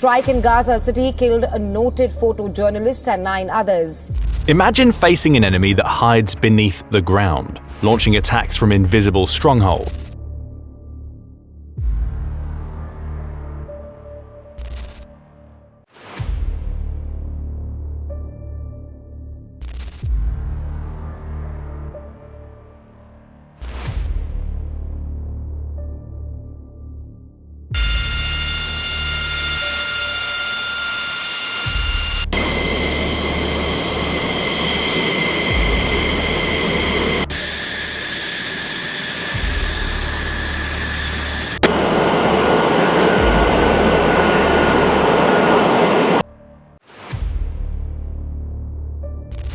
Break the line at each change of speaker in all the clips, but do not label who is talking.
Strike in Gaza City killed a noted photojournalist and 9 others.
Imagine facing an enemy that hides beneath the ground, launching attacks from invisible strongholds.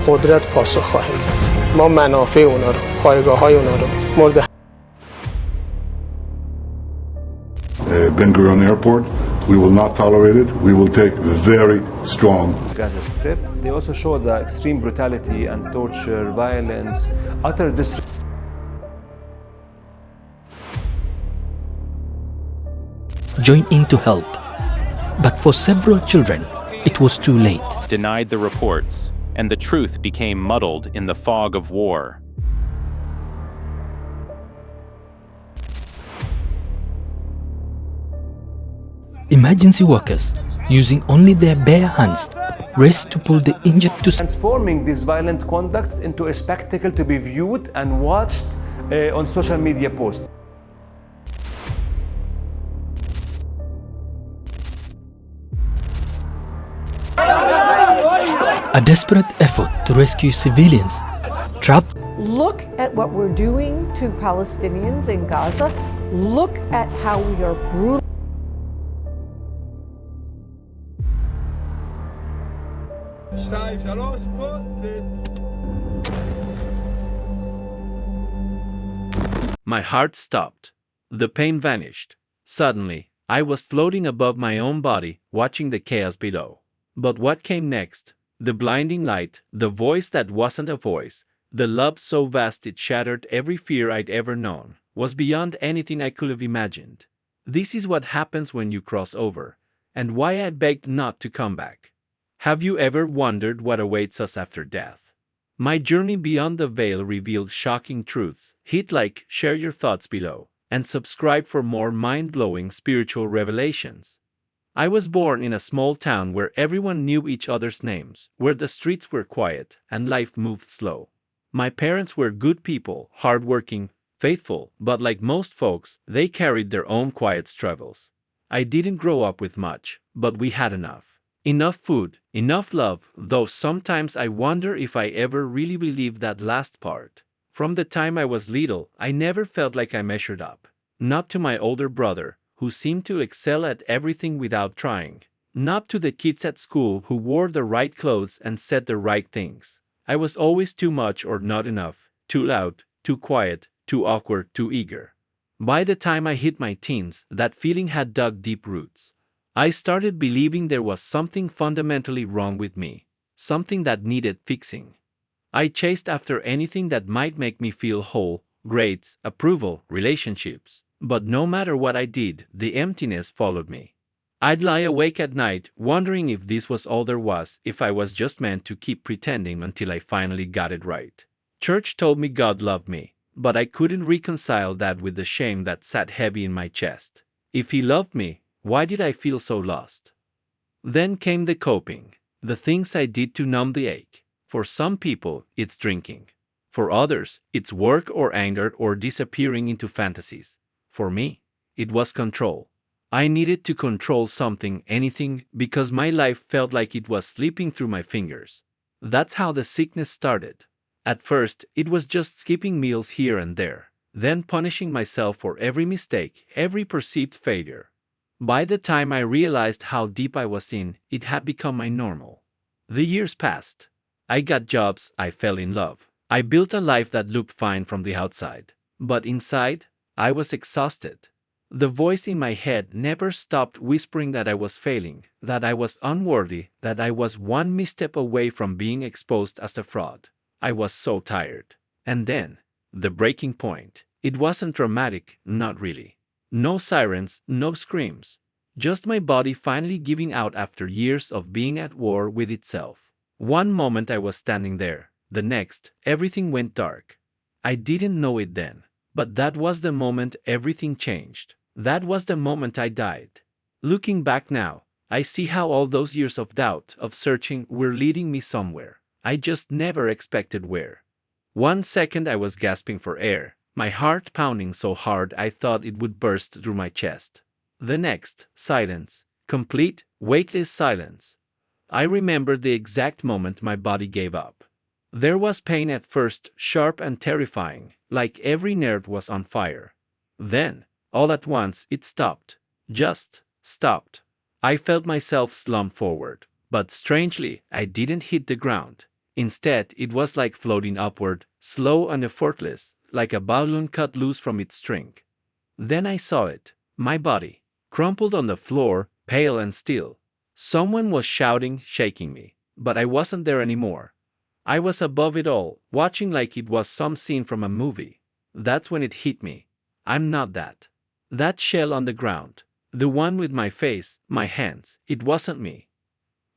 قدرت پاسخ خواهیم داد. ما منافع اونا رو، پایگاه‌های اونا رو مورد
Ben Gurion Airport, we will not tolerate it. We will take very strong.
Gaza Strip. They also show the extreme brutality and torture, violence, utter disrespect.
Join in to help, but for several children, it was too late.
Denied the reports, and the truth became muddled in the fog of war.
Emergency workers, using only their bare hands, raced to pull the injured to
Transforming these violent conducts into a spectacle to be viewed and watched on social media posts.
a desperate effort to rescue civilians trapped.
Look at what we're doing to Palestinians in Gaza. Look at how we are brutal.
My heart stopped. The pain vanished. Suddenly, I was floating above my own body, watching the chaos below. But what came next? The blinding light, the voice that wasn't a voice, the love so vast it shattered every fear I'd ever known, was beyond anything I could have imagined. This is what happens when you cross over, and why I begged not to come back. Have you ever wondered what awaits us after death? My journey beyond the veil revealed shocking truths. Hit like, share your thoughts below, and subscribe for more mind-blowing spiritual revelations. I was born in a small town where everyone knew each other's names, where the streets were quiet and life moved slow. My parents were good people, hardworking, faithful, but like most folks, they carried their own quiet struggles. I didn't grow up with much, but we had enough. Enough food, enough love, though sometimes I wonder if I ever really believed that last part. From the time I was little, I never felt like I measured up. Not to my older brother, who seemed to excel at everything without trying. Not to the kids at school who wore the right clothes and said the right things. I was always too much or not enough, too loud, too quiet, too awkward, too eager. By the time I hit my teens, that feeling had dug deep roots. I started believing there was something fundamentally wrong with me, something that needed fixing. I chased after anything that might make me feel whole, grades, approval, relationships. But no matter what I did, the emptiness followed me. I'd lie awake at night, wondering if this was all there was, if I was just meant to keep pretending until I finally got it right. Church told me God loved me, but I couldn't reconcile that with the shame that sat heavy in my chest. If He loved me, why did I feel so lost? Then came the coping, the things I did to numb the ache. For some people, it's drinking. For others, it's work or anger or disappearing into fantasies. For me, it was control. I needed to control something, anything, because my life felt like it was slipping through my fingers. That's how the sickness started. At first, it was just skipping meals here and there, then punishing myself for every mistake, every perceived failure. By the time I realized how deep I was in, it had become my normal. The years passed. I got jobs, I fell in love. I built a life that looked fine from the outside. But inside, I was exhausted. The voice in my head never stopped whispering that I was failing, that I was unworthy, that I was one misstep away from being exposed as a fraud. I was so tired. And then, the breaking point. It wasn't dramatic, not really. No sirens, no screams. Just my body finally giving out after years of being at war with itself. One moment I was standing there, the next, everything went dark. I didn't know it then, but that was the moment everything changed. That was the moment I died. Looking back now, I see how all those years of doubt, of searching, were leading me somewhere. I just never expected where. 1 second I was gasping for air, my heart pounding so hard I thought it would burst through my chest. The next, silence, complete, weightless silence. I remember the exact moment my body gave up. There was pain at first, sharp and terrifying, like every nerve was on fire. Then, all at once, it stopped. Just stopped. I felt myself slump forward, but strangely, I didn't hit the ground. Instead, it was like floating upward, slow and effortless, like a balloon cut loose from its string. Then I saw it, my body, crumpled on the floor, pale and still. Someone was shouting, shaking me, but I wasn't there anymore. I was above it all, watching like it was some scene from a movie. That's when it hit me. I'm not that. That shell on the ground, the one with my face, my hands, it wasn't me.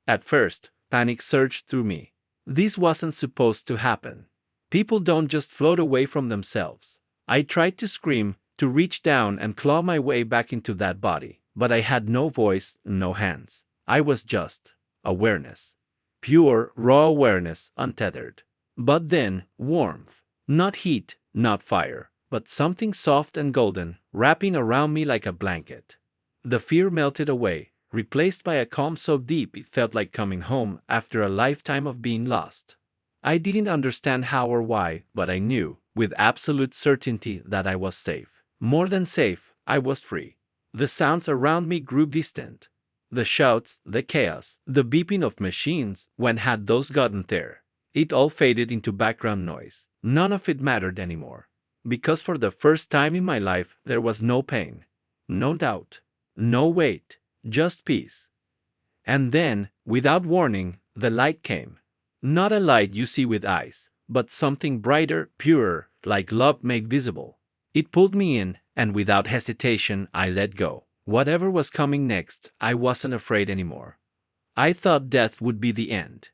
At first, panic surged through me. This wasn't supposed to happen. People don't just float away from themselves. I tried to scream, to reach down and claw my way back into that body, but I had no voice, no hands. I was just awareness. Pure, raw awareness, untethered. But then, warmth. Not heat, not fire, but something soft and golden, wrapping around me like a blanket. The fear melted away, replaced by a calm so deep it felt like coming home after a lifetime of being lost. I didn't understand how or why, but I knew, with absolute certainty, that I was safe. More than safe, I was free. The sounds around me grew distant. The shouts, the chaos, the beeping of machines, when had those gotten there? It all faded into background noise. None of it mattered anymore. Because for the first time in my life, there was no pain, no doubt, no weight, just peace. And then, without warning, the light came. Not a light you see with eyes, but something brighter, purer, like love made visible. It pulled me in, and without hesitation, I let go. Whatever was coming next, I wasn't afraid anymore. I thought death would be the end.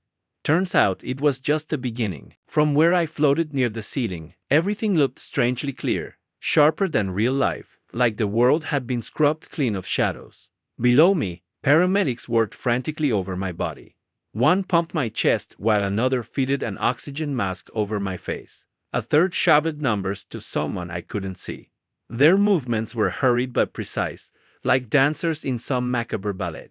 Turns out it was just the beginning. From where I floated near the ceiling, everything looked strangely clear, sharper than real life, like the world had been scrubbed clean of shadows. Below me, paramedics worked frantically over my body. One pumped my chest while another fitted an oxygen mask over my face. A third shouted numbers to someone I couldn't see. Their movements were hurried but precise, like dancers in some macabre ballet.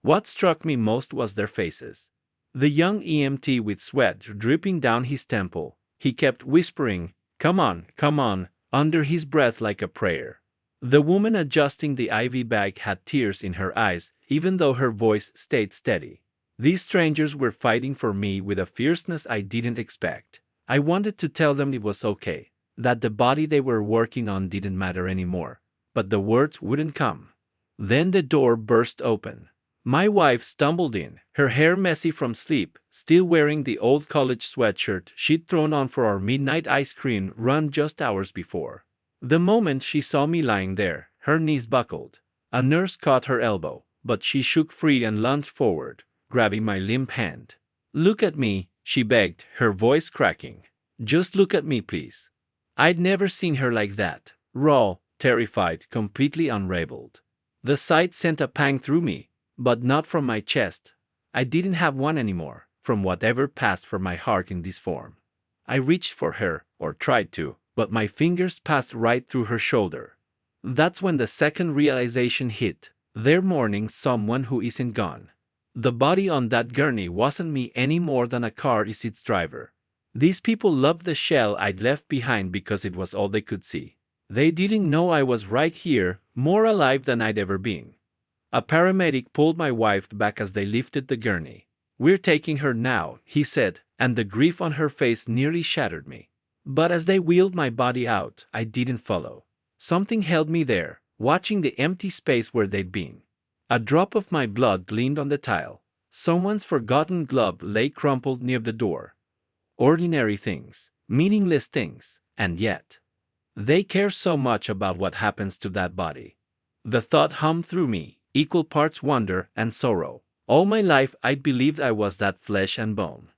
What struck me most was their faces. The young EMT with sweat dripping down his temple, he kept whispering, come on," under his breath like a prayer. The woman adjusting the IV bag had tears in her eyes, even though her voice stayed steady. These strangers were fighting for me with a fierceness I didn't expect. I wanted to tell them it was okay, that the body they were working on didn't matter anymore, but the words wouldn't come. Then the door burst open. My wife stumbled in, her hair messy from sleep, still wearing the old college sweatshirt she'd thrown on for our midnight ice cream run just hours before. The moment she saw me lying there, her knees buckled. A nurse caught her elbow, but she shook free and lunged forward, grabbing my limp hand. Look at me, she begged, her voice cracking. Just look at me, please. I'd never seen her like that, raw, terrified, completely unraveled. The sight sent a pang through me, but not from my chest. I didn't have one anymore, from whatever passed for my heart in this form. I reached for her, or tried to, but my fingers passed right through her shoulder. That's when the second realization hit. They're mourning someone who isn't gone. The body on that gurney wasn't me any more than a car is its driver. These people loved the shell I'd left behind because it was all they could see. They didn't know I was right here, more alive than I'd ever been. A paramedic pulled my wife back as they lifted the gurney. We're taking her now, he said, and the grief on her face nearly shattered me. But as they wheeled my body out, I didn't follow. Something held me there, watching the empty space where they'd been. A drop of my blood gleamed on the tile. Someone's forgotten glove lay crumpled near the door. Ordinary things, meaningless things, and yet they care so much about what happens to that body. The thought hummed through me, equal parts wonder and sorrow. All my life I believed I was that flesh and bone.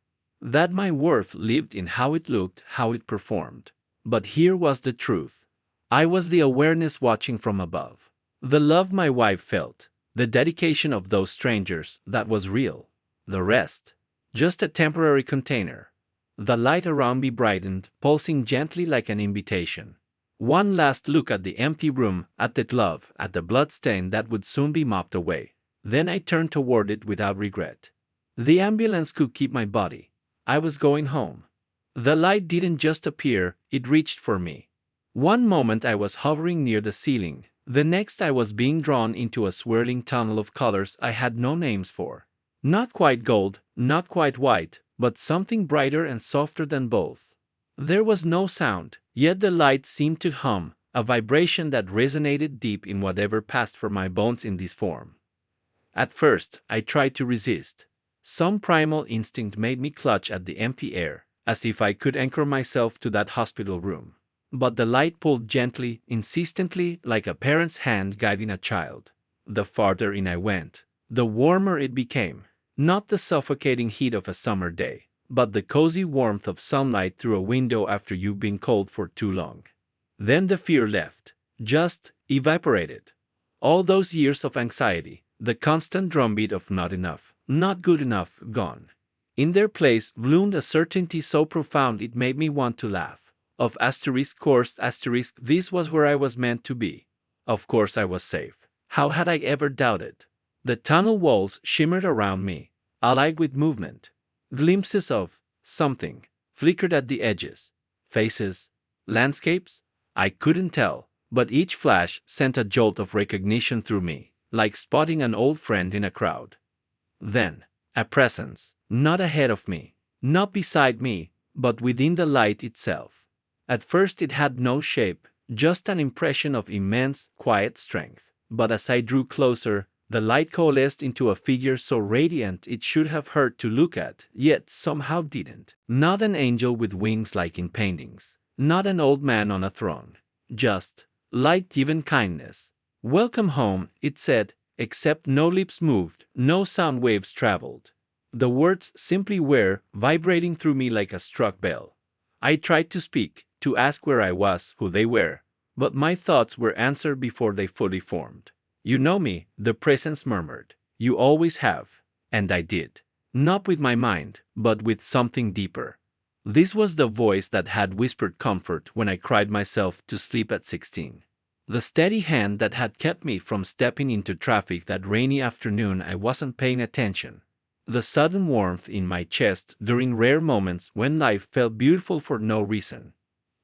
That my worth lived in how it looked, how it performed. But here was the truth. I was the awareness watching from above. The love my wife felt, the dedication of those strangers, that was real. The rest, just a temporary container. The light around me brightened, pulsing gently like an invitation. One last look at the empty room, at the glove, at the bloodstain that would soon be mopped away. Then I turned toward it without regret. The ambulance could keep my body. I was going home. The light didn't just appear, it reached for me. One moment I was hovering near the ceiling. The next I was being drawn into a swirling tunnel of colors I had no names for. Not quite gold, not quite white, but something brighter and softer than both. There was no sound, yet the light seemed to hum, a vibration that resonated deep in whatever passed for my bones in this form. At first, I tried to resist. Some primal instinct made me clutch at the empty air, as if I could anchor myself to that hospital room. But the light pulled gently, insistently, like a parent's hand guiding a child. The farther in I went, the warmer it became. Not the suffocating heat of a summer day, but the cozy warmth of sunlight through a window after you've been cold for too long. Then the fear left, just evaporated. All those years of anxiety, the constant drumbeat of not enough, not good enough, gone. In their place bloomed a certainty so profound it made me want to laugh. Of course, this was where I was meant to be. Of course I was safe. How had I ever doubted? The tunnel walls shimmered around me, alive with movement. Glimpses of something flickered at the edges. Faces, landscapes? I couldn't tell, but each flash sent a jolt of recognition through me, like spotting an old friend in a crowd. Then, a presence, not ahead of me, not beside me, but within the light itself. At first it had no shape, just an impression of immense, quiet strength. But as I drew closer, the light coalesced into a figure so radiant it should have hurt to look at, yet somehow didn't. Not an angel with wings like in paintings, not an old man on a throne. Just light-given kindness. "Welcome home," it said, except no lips moved, no sound waves traveled. The words simply were, vibrating through me like a struck bell. I tried to speak, to ask where I was, who they were, but my thoughts were answered before they fully formed. "You know me," the presence murmured. "You always have." And I did. Not with my mind, but with something deeper. This was the voice that had whispered comfort when I cried myself to sleep at 16. The steady hand that had kept me from stepping into traffic that rainy afternoon I wasn't paying attention. The sudden warmth in my chest during rare moments when life felt beautiful for no reason.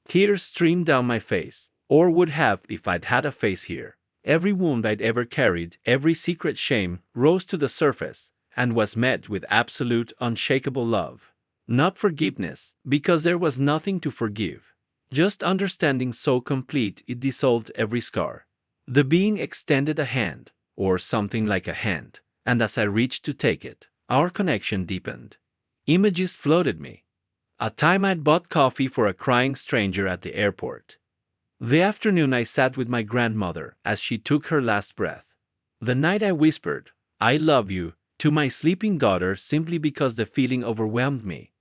Tears streamed down my face, or would have if I'd had a face here. Every wound I'd ever carried, every secret shame, rose to the surface and was met with absolute, unshakable love. Not forgiveness, because there was nothing to forgive. Just understanding so complete it dissolved every scar. The being extended a hand, or something like a hand, and as I reached to take it, our connection deepened. Images flooded me. A time I'd bought coffee for a crying stranger at the airport. The afternoon I sat with my grandmother as she took her last breath. The night I whispered, "I love you," to my sleeping daughter simply because the feeling overwhelmed me.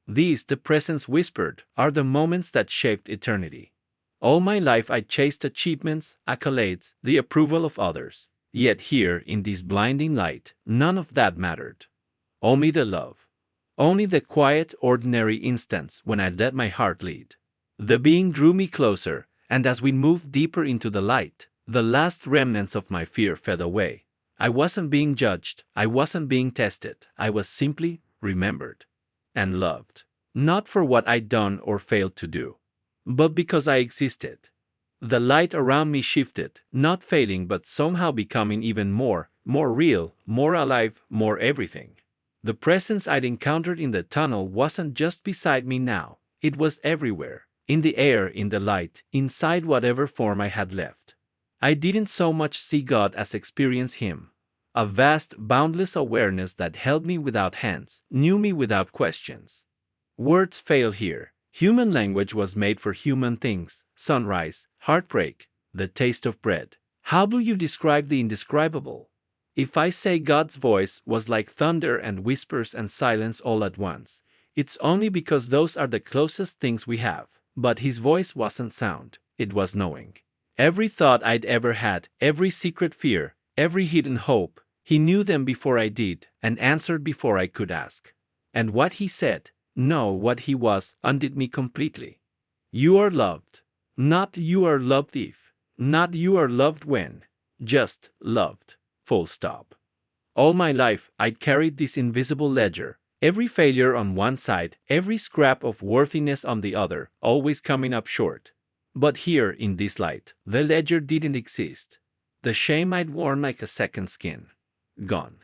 These, the presence whispered, are the moments that shaped eternity. All my life I chased achievements, accolades, the approval of others. Yet here, in this blinding light, none of that mattered. Only the love. Only the quiet, ordinary instants when I let my heart lead. The being drew me closer, and as we moved deeper into the light, the last remnants of my fear fell away. I wasn't being judged, I wasn't being tested, I was simply remembered and loved. Not for what I'd done or failed to do, but because I existed. The light around me shifted, not fading but somehow becoming even more real, more alive, more everything. The presence I'd encountered in the tunnel wasn't just beside me now, it was everywhere. In the air, in the light, inside whatever form I had left. I didn't so much see God as experience Him. A vast, boundless awareness that held me without hands, knew me without questions. Words fail here. Human language was made for human things: sunrise, heartbreak, the taste of bread. How do you describe the indescribable? If I say God's voice was like thunder and whispers and silence all at once, it's only because those are the closest things we have. But his voice wasn't sound, it was knowing. Every thought I'd ever had, every secret fear, every hidden hope, he knew them before I did and answered before I could ask. And what he said, no, what he was, undid me completely. You are loved. Not you are loved if. Not you are loved when. Just loved. Full stop. All my life I'd carried this invisible ledger. Every failure on one side, every scrap of worthiness on the other, always coming up short. But here, in this light, the ledger didn't exist. The shame I'd worn like a second skin. Gone.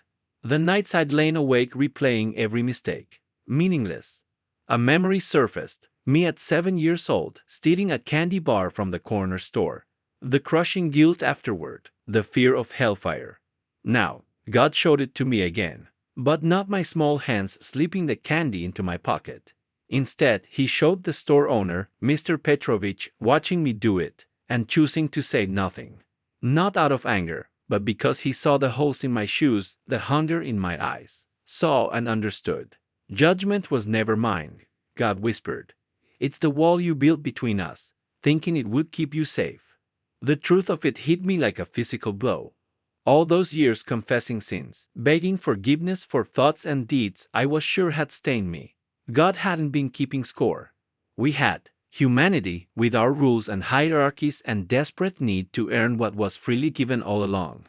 The nights I'd lain awake replaying every mistake. Meaningless. A memory surfaced, me at 7 years old, stealing a candy bar from the corner store. The crushing guilt afterward, the fear of hellfire. Now, God showed it to me again. But not my small hands slipping the candy into my pocket. Instead, he showed the store owner, Mr. Petrovich, watching me do it, and choosing to say nothing. Not out of anger, but because he saw the holes in my shoes, the hunger in my eyes. Saw and understood. Judgment was never mine, God whispered. It's the wall you built between us, thinking it would keep you safe. The truth of it hit me like a physical blow. All those years confessing sins, begging forgiveness for thoughts and deeds I was sure had stained me. God hadn't been keeping score. We had, humanity, with our rules and hierarchies and desperate need to earn what was freely given all along.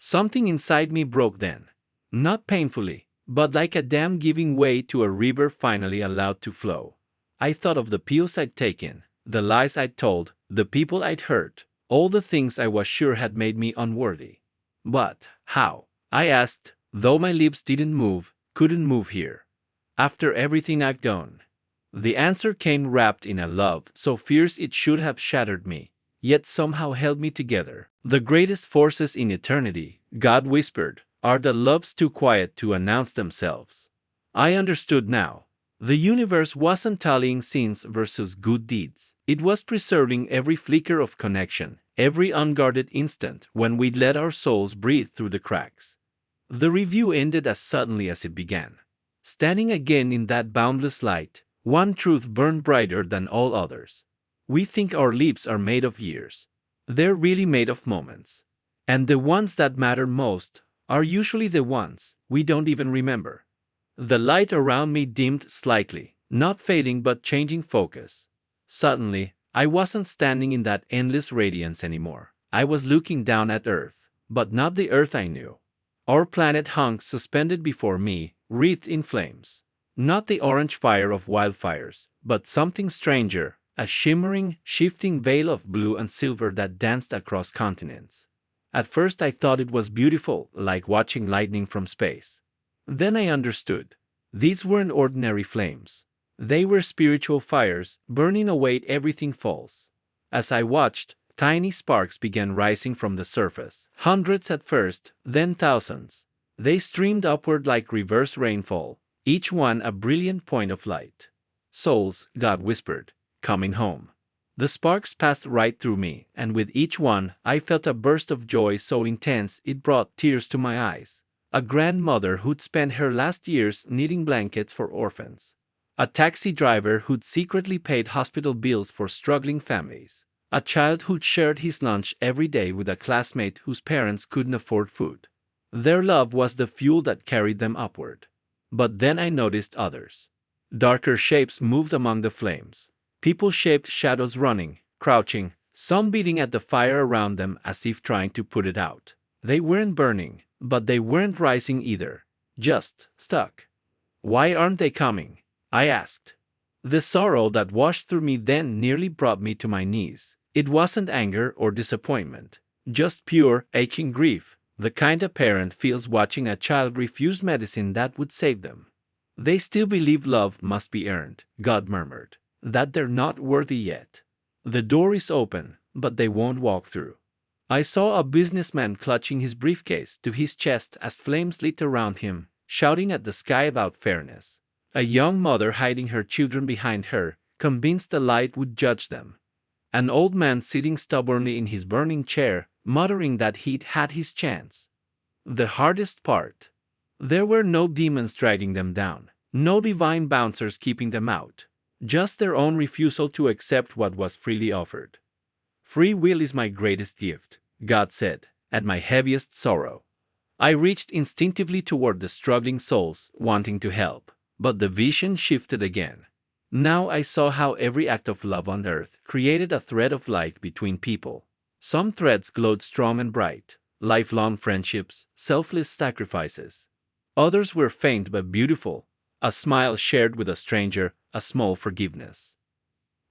Something inside me broke then. Not painfully, but like a dam giving way to a river finally allowed to flow. I thought of the pills I'd taken, the lies I'd told, the people I'd hurt, all the things I was sure had made me unworthy. But how? I asked, though my lips didn't move, couldn't move here. After everything I've done. The answer came wrapped in a love so fierce it should have shattered me, yet somehow held me together. The greatest forces in eternity, God whispered, are the loves too quiet to announce themselves. I understood now. The universe wasn't tallying sins versus good deeds. It was preserving every flicker of connection, every unguarded instant when we let our souls breathe through the cracks. The review ended as suddenly as it began. Standing again in that boundless light, one truth burned brighter than all others. We think our lives are made of years. They're really made of moments. And the ones that matter most are usually the ones we don't even remember. The light around me dimmed slightly, not fading but changing focus. Suddenly, I wasn't standing in that endless radiance anymore. I was looking down at Earth, but not the Earth I knew. Our planet hung suspended before me, wreathed in flames. Not the orange fire of wildfires, but something stranger, a shimmering, shifting veil of blue and silver that danced across continents. At first I thought it was beautiful, like watching lightning from space. Then I understood. These weren't ordinary flames. They were spiritual fires, burning away everything false. As I watched, tiny sparks began rising from the surface. Hundreds at first, then thousands. They streamed upward like reverse rainfall, each one a brilliant point of light. Souls, God whispered, coming home. The sparks passed right through me, and with each one, I felt a burst of joy so intense it brought tears to my eyes. A grandmother who'd spent her last years knitting blankets for orphans. A taxi driver who'd secretly paid hospital bills for struggling families. A child who'd shared his lunch every day with a classmate whose parents couldn't afford food. Their love was the fuel that carried them upward. But then I noticed others. Darker shapes moved among the flames. People-shaped shadows running, crouching, some beating at the fire around them as if trying to put it out. They weren't burning, but they weren't rising either. Just stuck. Why aren't they coming? I asked. The sorrow that washed through me then nearly brought me to my knees. It wasn't anger or disappointment, just pure, aching grief, the kind a parent feels watching a child refuse medicine that would save them. They still believe love must be earned, God murmured, that they're not worthy yet. The door is open, but they won't walk through. I saw a businessman clutching his briefcase to his chest as flames lit around him, shouting at the sky about fairness. A young mother hiding her children behind her, convinced the light would judge them. An old man sitting stubbornly in his burning chair, muttering that he'd had his chance. The hardest part. There were no demons dragging them down, no divine bouncers keeping them out, just their own refusal to accept what was freely offered. Free will is my greatest gift, God said, at my heaviest sorrow. I reached instinctively toward the struggling souls, wanting to help, but the vision shifted again. Now I saw how every act of love on earth created a thread of light between people. Some threads glowed strong and bright, lifelong friendships, selfless sacrifices. Others were faint but beautiful, a smile shared with a stranger, a small forgiveness.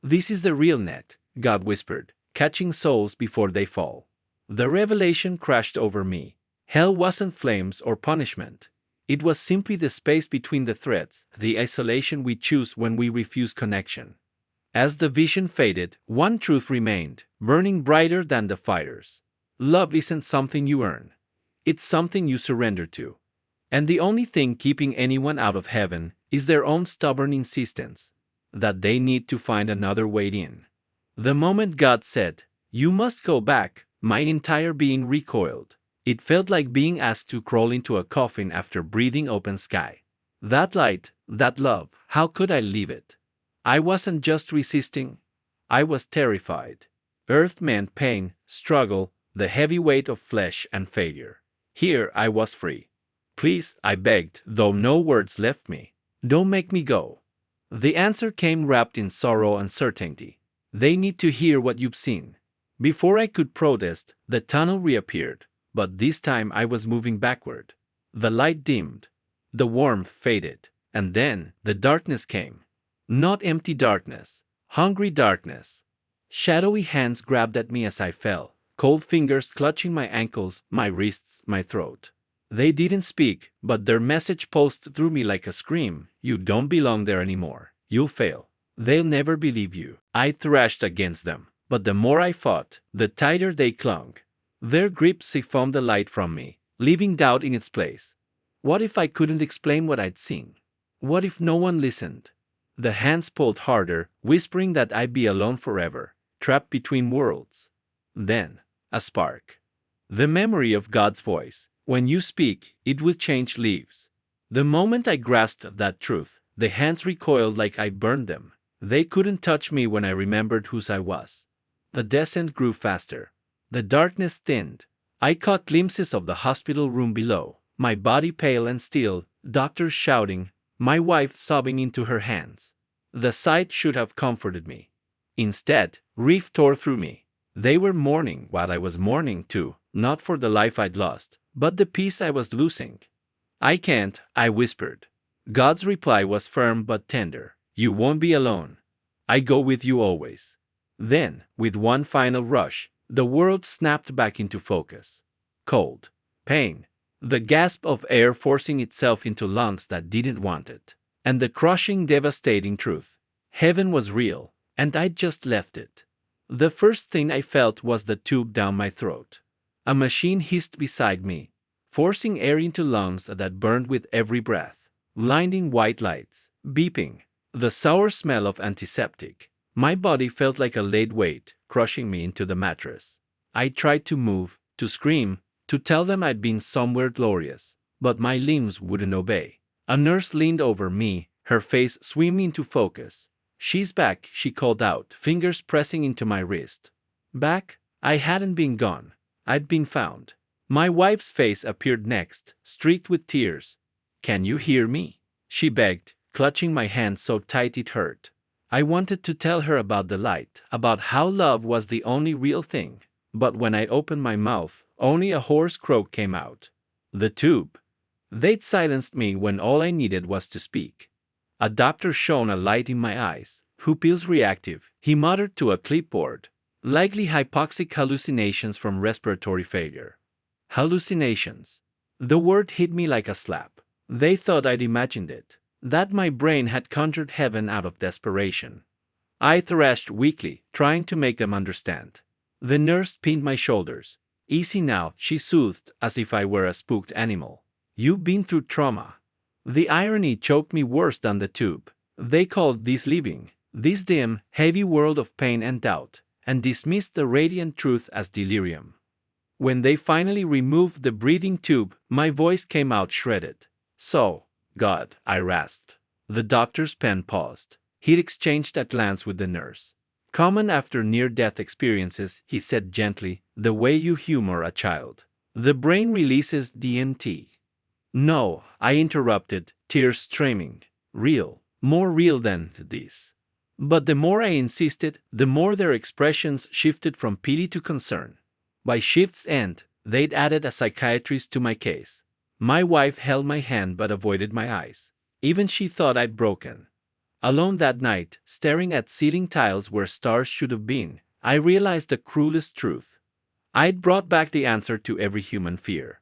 This is the real net, God whispered, catching souls before they fall. The revelation crashed over me. Hell wasn't flames or punishment. It was simply the space between the threads, the isolation we choose when we refuse connection. As the vision faded, one truth remained, burning brighter than the fires. Love isn't something you earn. It's something you surrender to. And the only thing keeping anyone out of heaven is their own stubborn insistence that they need to find another way in. The moment God said, "You must go back," my entire being recoiled. It felt like being asked to crawl into a coffin after breathing open sky. That light, that love, how could I leave it? I wasn't just resisting, I was terrified. Earth meant pain, struggle, the heavy weight of flesh and failure. Here I was free. "Please," I begged, though no words left me. "Don't make me go." The answer came wrapped in sorrow and certainty. "They need to hear what you've seen." Before I could protest, the tunnel reappeared, but this time I was moving backward. The light dimmed, the warmth faded, and then the darkness came. Not empty darkness, hungry darkness. Shadowy hands grabbed at me as I fell, cold fingers clutching my ankles, my wrists, my throat. They didn't speak, but their message pulsed through me like a scream. "You don't belong there anymore. You'll fail. They'll never believe you." I thrashed against them, but the more I fought, the tighter they clung. Their grip siphoned the light from me, leaving doubt in its place. What if I couldn't explain what I'd seen? What if no one listened? The hands pulled harder, whispering that I'd be alone forever, trapped between worlds. Then, a spark. The memory of God's voice. "When you speak, it will change lives." The moment I grasped that truth, the hands recoiled like I burned them. They couldn't touch me when I remembered whose I was. The descent grew faster. The darkness thinned. I caught glimpses of the hospital room below, my body pale and still, doctors shouting, my wife sobbing into her hands. The sight should have comforted me. Instead, grief tore through me. They were mourning while I was mourning too, not for the life I'd lost, but the peace I was losing. "I can't," I whispered. God's reply was firm but tender. "You won't be alone. I go with you always." Then, with one final rush, the world snapped back into focus. Cold, pain, the gasp of air forcing itself into lungs that didn't want it, and the crushing, devastating truth. Heaven was real, and I'd just left it. The first thing I felt was the tube down my throat. A machine hissed beside me, forcing air into lungs that burned with every breath. Blinding white lights, beeping, the sour smell of antiseptic. My body felt like a lead weight, crushing me into the mattress. I tried to move, to scream, to tell them I'd been somewhere glorious, but my limbs wouldn't obey. A nurse leaned over me, her face swimming into focus. "She's back," she called out, fingers pressing into my wrist. Back? I hadn't been gone. I'd been found. My wife's face appeared next, streaked with tears. "Can you hear me?" she begged, clutching my hand so tight it hurt. I wanted to tell her about the light, about how love was the only real thing, but when I opened my mouth, only a hoarse croak came out. The tube. They'd silenced me when all I needed was to speak. A doctor shone a light in my eyes. "Pupils reactive," he muttered to a clipboard. "Likely hypoxic hallucinations from respiratory failure." Hallucinations. The word hit me like a slap. They thought I'd imagined it, that my brain had conjured heaven out of desperation. I thrashed weakly, trying to make them understand. The nurse pinned my shoulders. "Easy now," she soothed, as if I were a spooked animal. "You've been through trauma." The irony choked me worse than the tube. They called this living, this dim, heavy world of pain and doubt, and dismissed the radiant truth as delirium. When they finally removed the breathing tube, my voice came out shredded. "So, God," I rasped. The doctor's pen paused. He'd exchanged a glance with the nurse. "Common after near-death experiences," he said gently, "the way you humor a child. The brain releases DMT." "No," I interrupted, tears streaming. "Real. More real than this." But the more I insisted, the more their expressions shifted from pity to concern. By shift's end, they'd added a psychiatrist to my case. My wife held my hand but avoided my eyes. Even she thought I'd broken. Alone that night, staring at ceiling tiles where stars should have been, I realized the cruelest truth. I'd brought back the answer to every human fear.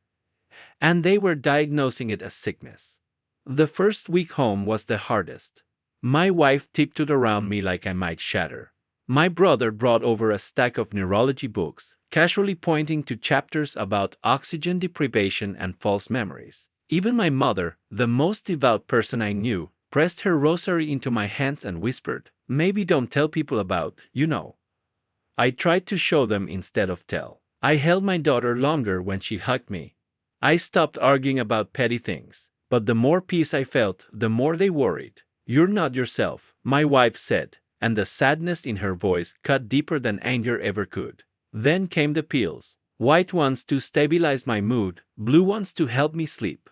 And they were diagnosing it as sickness. The first week home was the hardest. My wife tiptoed around me like I might shatter. My brother brought over a stack of neurology books, casually pointing to chapters about oxygen deprivation and false memories. Even my mother, the most devout person I knew, pressed her rosary into my hands and whispered, "Maybe don't tell people about, you know." I tried to show them instead of tell. I held my daughter longer when she hugged me. I stopped arguing about petty things, but the more peace I felt, the more they worried. "You're not yourself," my wife said, and the sadness in her voice cut deeper than anger ever could. Then came the pills, white ones to stabilize my mood, blue ones to help me sleep.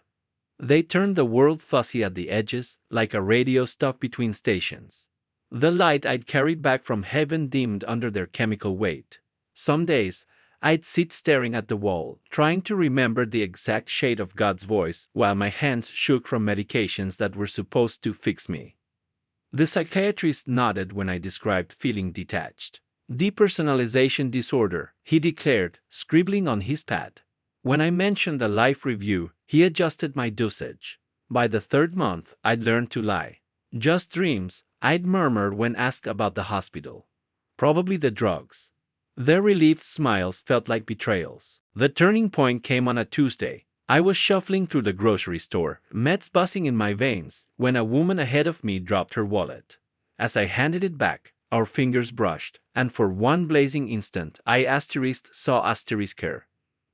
They turned the world fuzzy at the edges, like a radio stuck between stations. The light I'd carried back from heaven dimmed under their chemical weight. Some days, I'd sit staring at the wall, trying to remember the exact shade of God's voice while my hands shook from medications that were supposed to fix me. The psychiatrist nodded when I described feeling detached. "Depersonalization disorder," he declared, scribbling on his pad. When I mentioned the life review, he adjusted my dosage. By the third month, I'd learned to lie. "Just dreams," I'd murmur when asked about the hospital. "Probably the drugs." Their relieved smiles felt like betrayals. The turning point came on a Tuesday. I was shuffling through the grocery store, meds buzzing in my veins, when a woman ahead of me dropped her wallet. As I handed it back, our fingers brushed, and for one blazing instant, I saw her.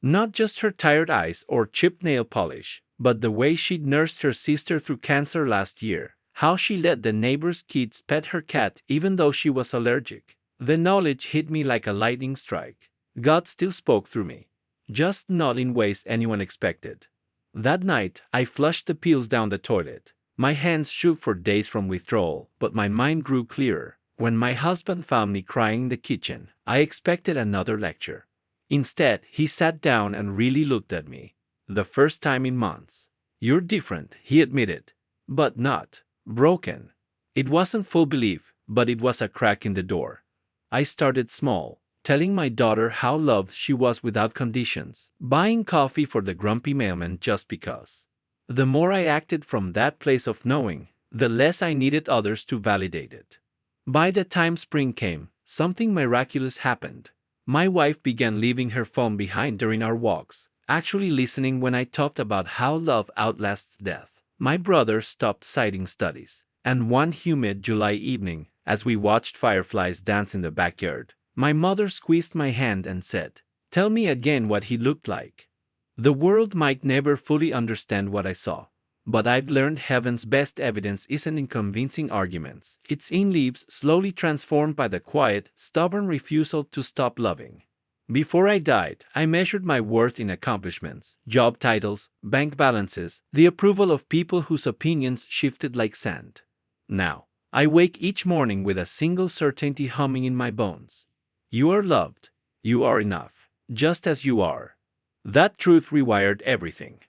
Not just her tired eyes or chipped nail polish, but the way she'd nursed her sister through cancer last year, how she let the neighbor's kids pet her cat even though she was allergic. The knowledge hit me like a lightning strike. God still spoke through me, just not in ways anyone expected. That night, I flushed the pills down the toilet. My hands shook for days from withdrawal, but my mind grew clearer. When my husband found me crying in the kitchen, I expected another lecture. Instead, he sat down and really looked at me. The first time in months. "You're different," he admitted, "but not broken." It wasn't full belief, but it was a crack in the door. I started small, telling my daughter how loved she was without conditions, buying coffee for the grumpy mailman just because. The more I acted from that place of knowing, the less I needed others to validate it. By the time spring came, something miraculous happened. My wife began leaving her phone behind during our walks, actually listening when I talked about how love outlasts death. My brother stopped citing studies, and one humid July evening, as we watched fireflies dance in the backyard, my mother squeezed my hand and said, "Tell me again what he looked like." The world might never fully understand what I saw, but I've learned heaven's best evidence isn't in convincing arguments. It's in lives slowly transformed by the quiet, stubborn refusal to stop loving. Before I died, I measured my worth in accomplishments, job titles, bank balances, the approval of people whose opinions shifted like sand. Now, I wake each morning with a single certainty humming in my bones. You are loved. You are enough, just as you are. That truth rewired everything.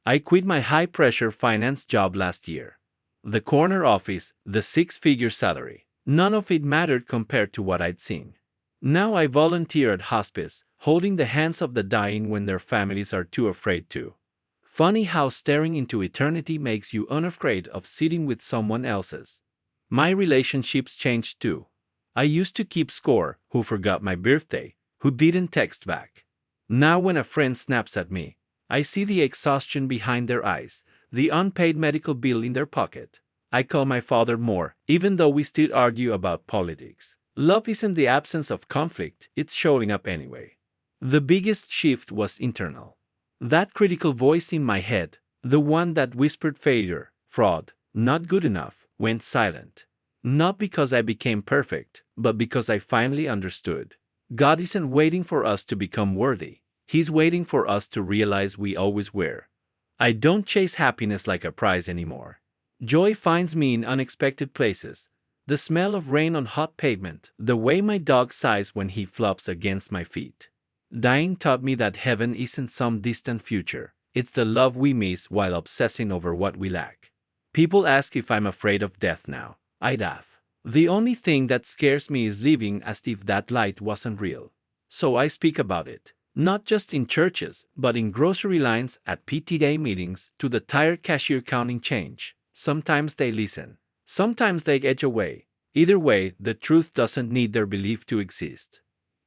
I quit my high-pressure finance job last year. The corner office, the six-figure salary, none of it mattered compared to what I'd seen. Now I volunteer at hospice, holding the hands of the dying when their families are too afraid to. Funny how staring into eternity makes you unafraid of sitting with someone else's. My relationships changed too. I used to keep score, who forgot my birthday, who didn't text back. Now when a friend snaps at me, I see the exhaustion behind their eyes, the unpaid medical bill in their pocket. I call my father more, even though we still argue about politics. Love isn't the absence of conflict, it's showing up anyway. The biggest shift was internal. That critical voice in my head, the one that whispered failure, fraud, not good enough, went silent. Not because I became perfect, but because I finally understood. God isn't waiting for us to become worthy. He's waiting for us to realize we always were. I don't chase happiness like a prize anymore. Joy finds me in unexpected places. The smell of rain on hot pavement, the way my dog sighs when he flops against my feet. Dying taught me that heaven isn't some distant future. It's the love we miss while obsessing over what we lack. People ask if I'm afraid of death now. I'd laugh. The only thing that scares me is living as if that light wasn't real. So I speak about it. Not just in churches, but in grocery lines, at PTA meetings, to the tired cashier counting change. Sometimes they listen. Sometimes they edge away. Either way, the truth doesn't need their belief to exist.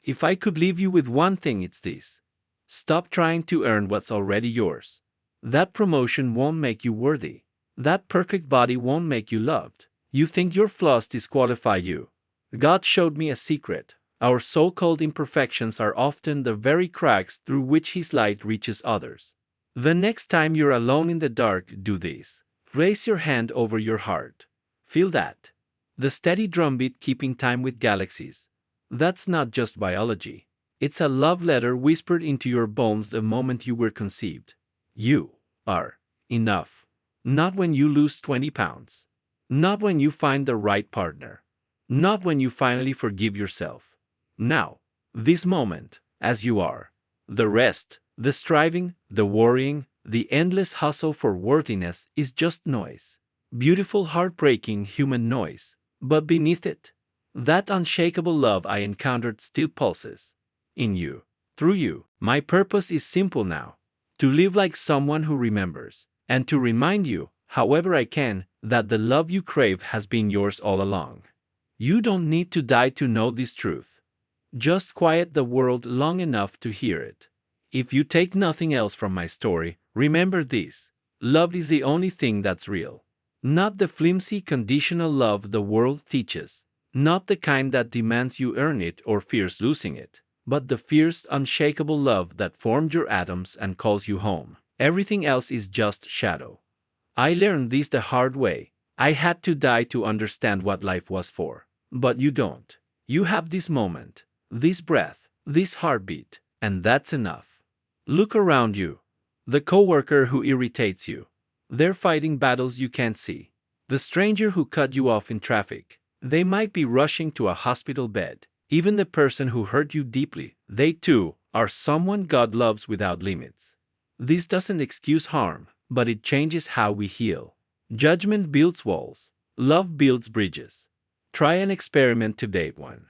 If I could leave you with one thing, it's this. Stop trying to earn what's already yours. That promotion won't make you worthy. That perfect body won't make you loved. You think your flaws disqualify you. God showed me a secret. Our so-called imperfections are often the very cracks through which His light reaches others. The next time you're alone in the dark, do this. Raise your hand over your heart. Feel that. The steady drumbeat keeping time with galaxies. That's not just biology. It's a love letter whispered into your bones the moment you were conceived. You are enough. Not when you lose 20 pounds. Not when you find the right partner. Not when you finally forgive yourself. Now, this moment, as you are. The rest, the striving, the worrying, the endless hustle for worthiness is just noise. Beautiful, heartbreaking human noise. But beneath it, that unshakable love I encountered still pulses. In you. Through you. My purpose is simple now. To live like someone who remembers. And to remind you, however I can, that the love you crave has been yours all along. You don't need to die to know this truth. Just quiet the world long enough to hear it. If you take nothing else from my story, remember this. Love is the only thing that's real. Not the flimsy conditional love the world teaches. Not the kind that demands you earn it or fears losing it. But the fierce, unshakable love that formed your atoms and calls you home. Everything else is just shadow. I learned this the hard way. I had to die to understand what life was for. But you don't. You have this moment, this breath, this heartbeat, and that's enough. Look around you. The coworker who irritates you. They're fighting battles you can't see. The stranger who cut you off in traffic. They might be rushing to a hospital bed. Even the person who hurt you deeply, they too are someone God loves without limits. This doesn't excuse harm, but it changes how we heal. Judgment builds walls. Love builds bridges. Try an experiment today. 1.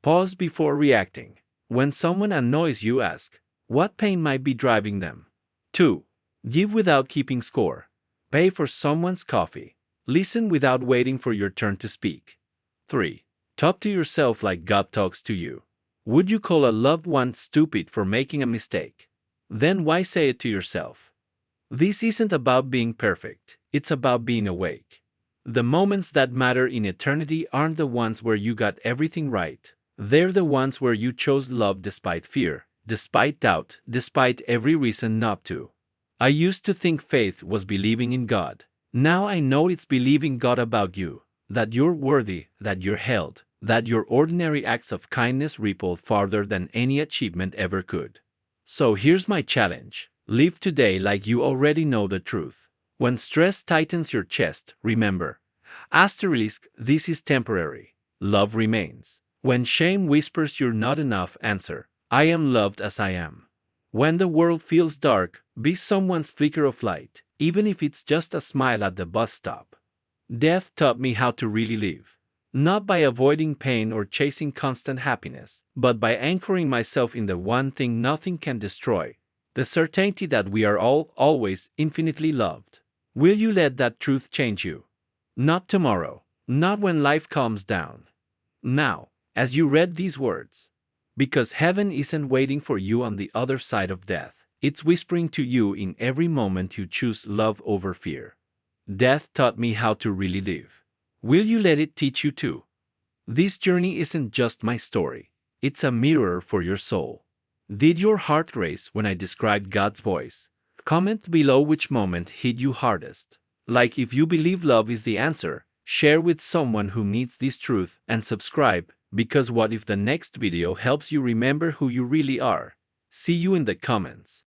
Pause before reacting. When someone annoys you, ask, what pain might be driving them? 2. Give without keeping score. Pay for someone's coffee. Listen without waiting for your turn to speak. 3. Talk to yourself like God talks to you. Would you call a loved one stupid for making a mistake? Then why say it to yourself? This isn't about being perfect. It's about being awake. The moments that matter in eternity aren't the ones where you got everything right. They're the ones where you chose love despite fear, despite doubt, despite every reason not to. I used to think faith was believing in God. Now I know it's believing God about you. That you're worthy, that you're held, that your ordinary acts of kindness ripple farther than any achievement ever could. So here's my challenge. Live today like you already know the truth. When stress tightens your chest, remember, asterisk, this is temporary. Love remains. When shame whispers you're not enough, answer, I am loved as I am. When the world feels dark, be someone's flicker of light, even if it's just a smile at the bus stop. Death taught me how to really live. Not by avoiding pain or chasing constant happiness, but by anchoring myself in the one thing nothing can destroy. The certainty that we are all, always, infinitely loved. Will you let that truth change you? Not tomorrow. Not when life calms down. Now, as you read these words. Because heaven isn't waiting for you on the other side of death. It's whispering to you in every moment you choose love over fear. Death taught me how to really live. Will you let it teach you too? This journey isn't just my story. It's a mirror for your soul. Did your heart race when I described God's voice? Comment below which moment hit you hardest. Like if you believe love is the answer, share with someone who needs this truth, and subscribe, because what if the next video helps you remember who you really are? See you in the comments.